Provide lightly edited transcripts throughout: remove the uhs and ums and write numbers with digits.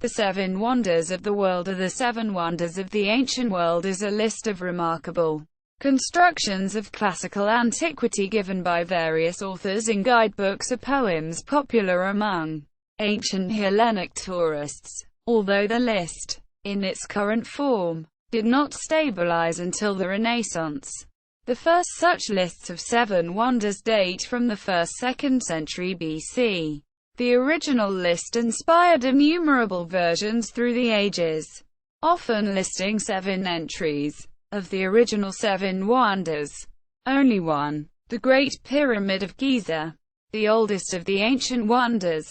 The Seven Wonders of the World are the seven wonders of the ancient world is a list of remarkable constructions of classical antiquity given by various authors in guidebooks or poems popular among ancient Hellenic tourists. Although the list, in its current form, did not stabilize until the Renaissance, the first such lists of seven wonders date from the 1st–2nd century BC. The original list inspired innumerable versions through the ages, often listing 7 entries. Of the original 7 wonders, only one, the Great Pyramid of Giza, the oldest of the ancient wonders,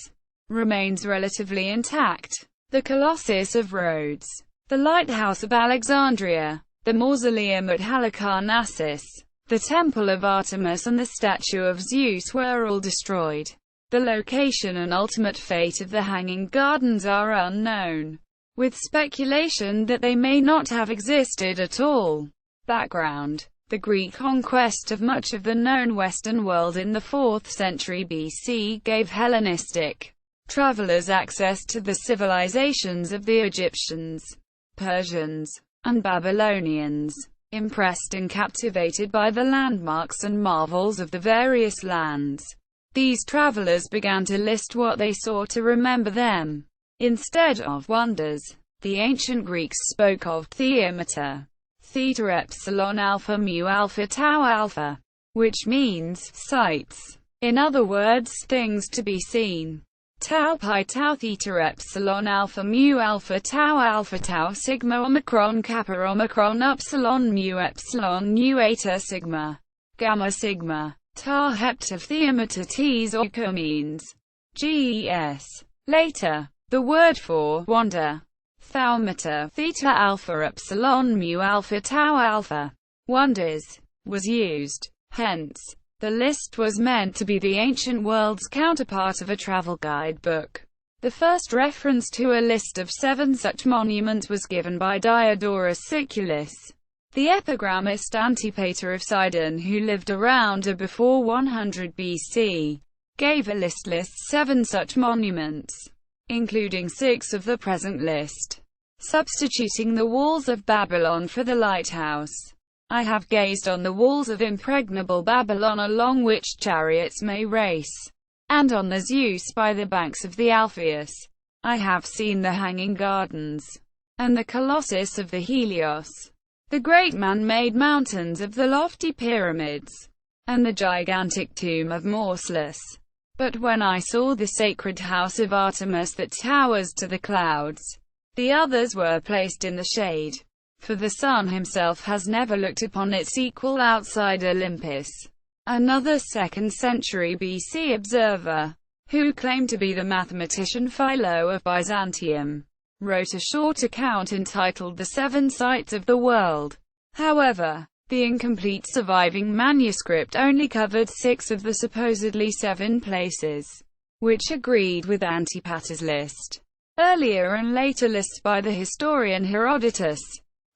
remains relatively intact. The Colossus of Rhodes, the Lighthouse of Alexandria, the Mausoleum at Halicarnassus, the Temple of Artemis and the Statue of Zeus were all destroyed. The location and ultimate fate of the Hanging Gardens are unknown, with speculation that they may not have existed at all. Background: the Greek conquest of much of the known Western world in the 4th century BC gave Hellenistic travelers access to the civilizations of the Egyptians, Persians, and Babylonians. Impressed and captivated by the landmarks and marvels of the various lands, these travelers began to list what they saw to remember them. Instead of wonders, the ancient Greeks spoke of theomata, theta epsilon alpha mu alpha tau alpha, which means sights. In other words, things to be seen. Tau pi tau theta epsilon alpha mu alpha tau sigma omicron kappa omicron epsilon mu eta sigma gamma sigma. Ta hepta theomata ts oika means ges. Later, the word for wonder, thaumata, theta alpha epsilon mu alpha tau alpha, wonders, was used. Hence, the list was meant to be the ancient world's counterpart of a travel guidebook. The first reference to a list of 7 such monuments was given by Diodorus Siculus, the epigrammist Antipater of Sidon, who lived around or before 100 BC, gave a list lists 7 such monuments, including 6 of the present list. Substituting the walls of Babylon for the lighthouse. I have gazed on the walls of impregnable Babylon along which chariots may race, and on the Zeus by the banks of the Alpheus. I have seen the Hanging Gardens, and the Colossus of the Helios, the great man-made mountains of the lofty pyramids, and the gigantic tomb of Mausoleum. But when I saw the sacred house of Artemis that towers to the clouds, the others were placed in the shade, for the sun himself has never looked upon its equal outside Olympus. Another 2nd century BC observer, who claimed to be the mathematician Philo of Byzantium, wrote a short account entitled The 7 Sights of the World. However, the incomplete surviving manuscript only covered 6 of the supposedly 7 places, which agreed with Antipater's list. Earlier and later lists by the historian Herodotus,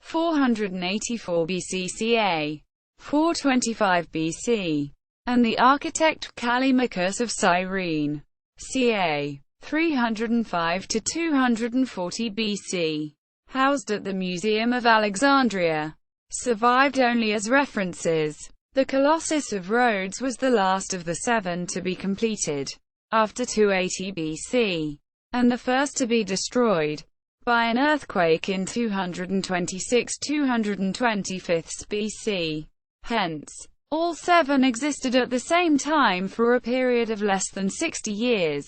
484 BC ca. 425 BC, and the architect Callimachus of Cyrene, ca. 305 to 240 BC, housed at the Museum of Alexandria, survived only as references. The Colossus of Rhodes was the last of the 7 to be completed, after 280 BC, and the first to be destroyed by an earthquake in 226–225 BC. Hence, all 7 existed at the same time for a period of less than 60 years.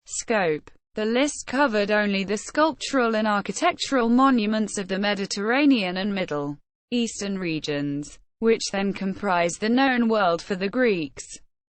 Scope: the list covered only the sculptural and architectural monuments of the Mediterranean and Middle Eastern regions, which then comprised the known world for the Greeks.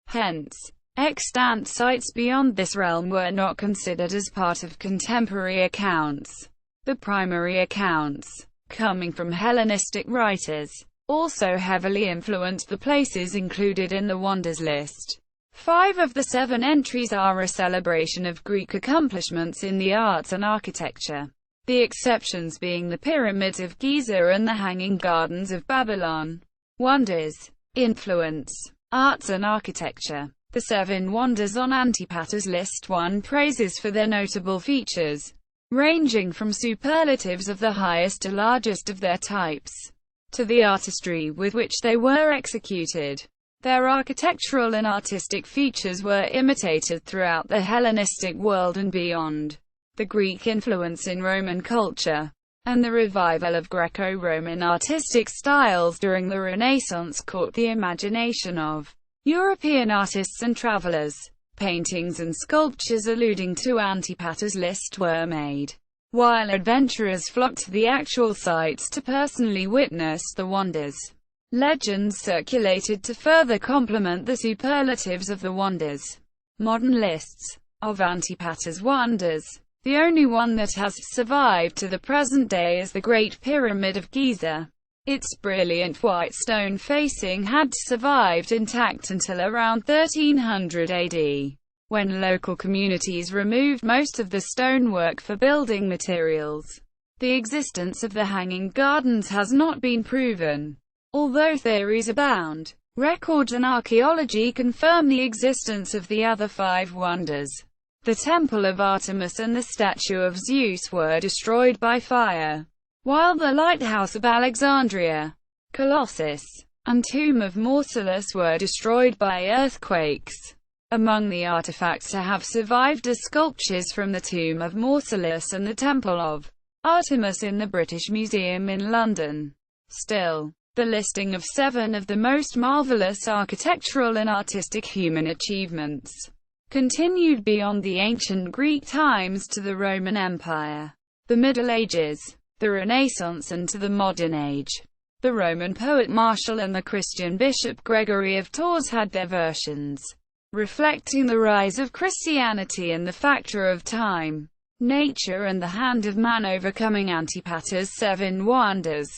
Hence, extant sites beyond this realm were not considered as part of contemporary accounts. The primary accounts, coming from Hellenistic writers, also heavily influenced the places included in the wonders list. 5 of the 7 entries are a celebration of Greek accomplishments in the arts and architecture, the exceptions being the Pyramids of Giza and the Hanging Gardens of Babylon. Wonders, influence, arts and architecture. The 7 wonders on Antipater's list: 1. Praises for their notable features, ranging from superlatives of the highest to largest of their types, to the artistry with which they were executed. Their architectural and artistic features were imitated throughout the Hellenistic world and beyond. The Greek influence in Roman culture, and the revival of Greco-Roman artistic styles during the Renaissance caught the imagination of European artists and travelers. Paintings and sculptures alluding to Antipater's list were made, while adventurers flocked to the actual sites to personally witness the wonders. Legends circulated to further complement the superlatives of the wonders. Modern lists of Antipater's wonders. The only one that has survived to the present day is the Great Pyramid of Giza. Its brilliant white stone facing had survived intact until around 1300 AD, when local communities removed most of the stonework for building materials. The existence of the Hanging Gardens has not been proven, although theories abound. Records and archaeology confirm the existence of the other 5 wonders. The Temple of Artemis and the Statue of Zeus were destroyed by fire, while the Lighthouse of Alexandria, Colossus, and Tomb of Mausoleum were destroyed by earthquakes. Among the artifacts to have survived are sculptures from the Tomb of Mausoleum and the Temple of Artemis in the British Museum in London. Still, the listing of 7 of the most marvelous architectural and artistic human achievements continued beyond the ancient Greek times to the Roman Empire, the Middle Ages, the Renaissance and to the modern age. The Roman poet Martial and the Christian bishop Gregory of Tours had their versions, reflecting the rise of Christianity and the factor of time, nature and the hand of man overcoming Antipater's 7 wonders.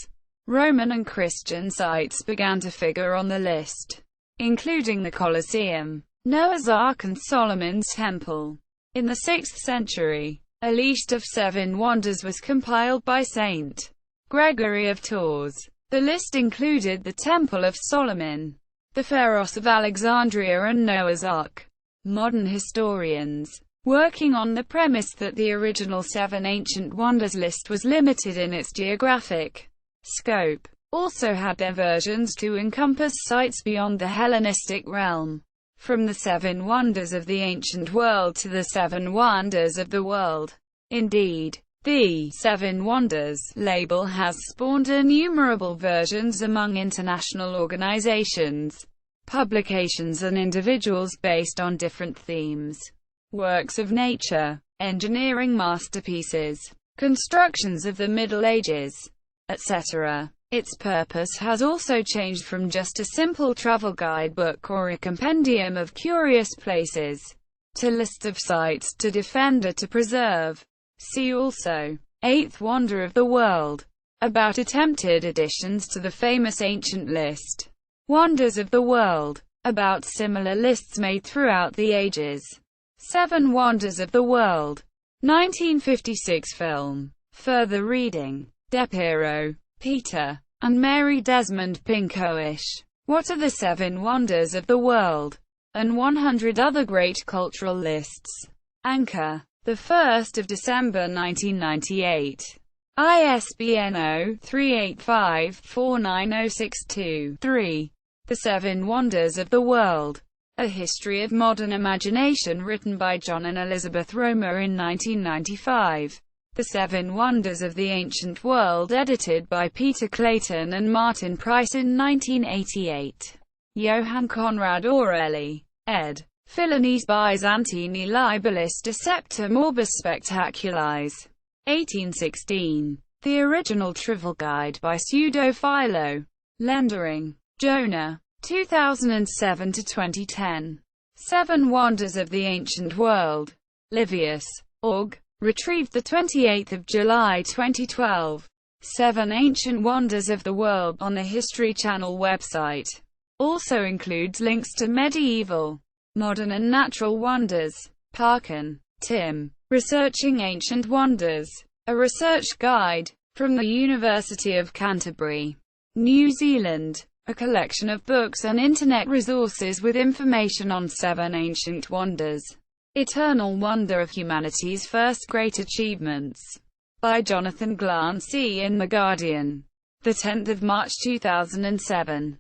Roman and Christian sites began to figure on the list, including the Colosseum, Noah's Ark and Solomon's Temple. In the 6th century, a list of 7 wonders was compiled by Saint Gregory of Tours. The list included the Temple of Solomon, the Pharos of Alexandria and Noah's Ark. Modern historians, working on the premise that the original 7 ancient wonders list was limited in its geographic scope, also had their versions to encompass sites beyond the Hellenistic realm. From the 7 wonders of the ancient world to the 7 wonders of the world. Indeed, the 7 wonders label has spawned innumerable versions among international organizations, publications and individuals based on different themes. Works of nature, engineering masterpieces, constructions of the Middle Ages, etc. Its purpose has also changed from just a simple travel guidebook or a compendium of curious places, to lists of sites to defend or to preserve. See also, 8th Wonder of the World. About attempted additions to the famous ancient list, Wonders of the World. About similar lists made throughout the ages. 7 Wonders of the World. 1956 film. Further reading. DePiro, Peter, and Mary Desmond Pinkoish. What are the 7 Wonders of the World? And 100 other great cultural lists. Anchor. 1 December 1998. ISBN 0-385-49062-3. The 7 Wonders of the World. A History of Modern Imagination written by John and Elizabeth Romer in 1995. The 7 Wonders of the Ancient World edited by Peter Clayton and Martin Price in 1988. Johann Conrad Orelli. ed. Philonis Byzantini Libelis Deceptum Orbis Spectaculis. 1816. The Original Trivial Guide by Pseudo-Philo. Lendering. Jonah. 2007-2010. 7 Wonders of the Ancient World. Livius. Org. Retrieved 28 July 2012. 7 Ancient Wonders of the World on the History Channel website. Also includes links to medieval, modern and natural wonders. Parkin, Tim. Researching Ancient Wonders. A Research Guide. From the University of Canterbury, New Zealand. A collection of books and internet resources with information on 7 ancient wonders. Eternal Wonder of Humanity's First Great Achievements, by Jonathan Glancy in The Guardian, 10 March 2007.